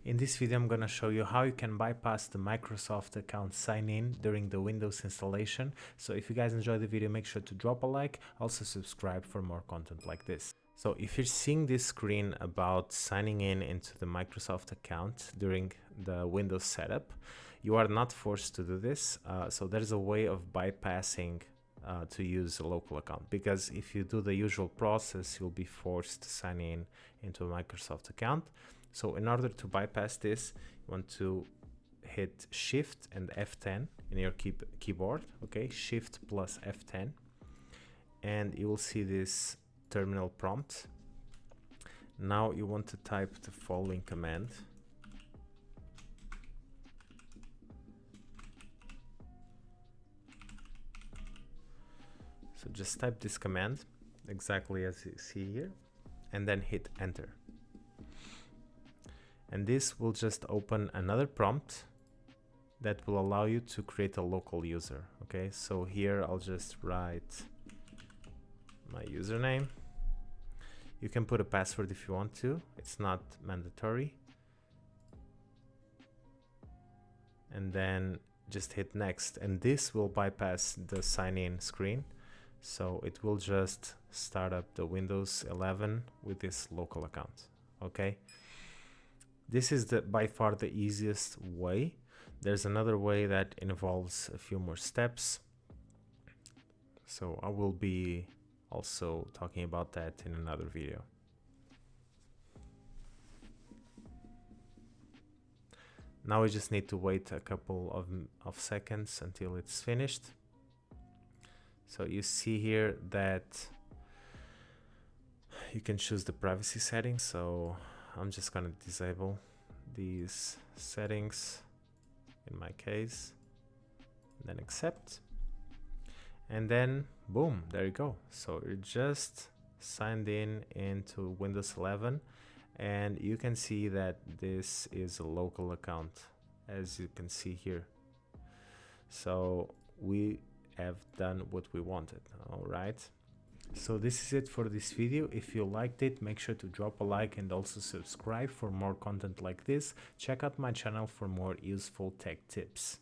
In this video, I'm gonna show you how you can bypass the Microsoft account sign in during the Windows installation. So if you guys enjoyed the video, make sure to drop a like, also subscribe for more content like this. So if you're seeing this screen about signing in into the Microsoft account during the Windows setup, you are not forced to do this. So there's a way of bypassing to use a local account, because if you do the usual process, you'll be forced to sign in into a Microsoft account. So in order to bypass this, you want to hit Shift and F10 in your keyboard, okay? Shift plus F10, and you will see this terminal prompt. Now you want to type the following command. So just type this command exactly as you see here, and then hit enter. And this will just open another prompt that will allow you to create a local user. Okay, so here I'll just write my username. You can put a password if you want to, it's not mandatory. And then just hit next, and this will bypass the sign in screen. So it will just start up the Windows 11 with this local account. Okay. This is by far the easiest way. There's another way that involves a few more steps. So I will be also talking about that in another video. Now we just need to wait a couple of seconds until it's finished. So you see here that you can choose the privacy settings. So I'm just gonna disable these settings in my case, then accept, and then boom, there you go. So you're just signed in into Windows 11, and you can see that this is a local account, as you can see here. So we have done what we wanted. All right, so this is it for this video. If you liked it, make sure to drop a like and also subscribe for more content like this. Check out my channel for more useful tech tips.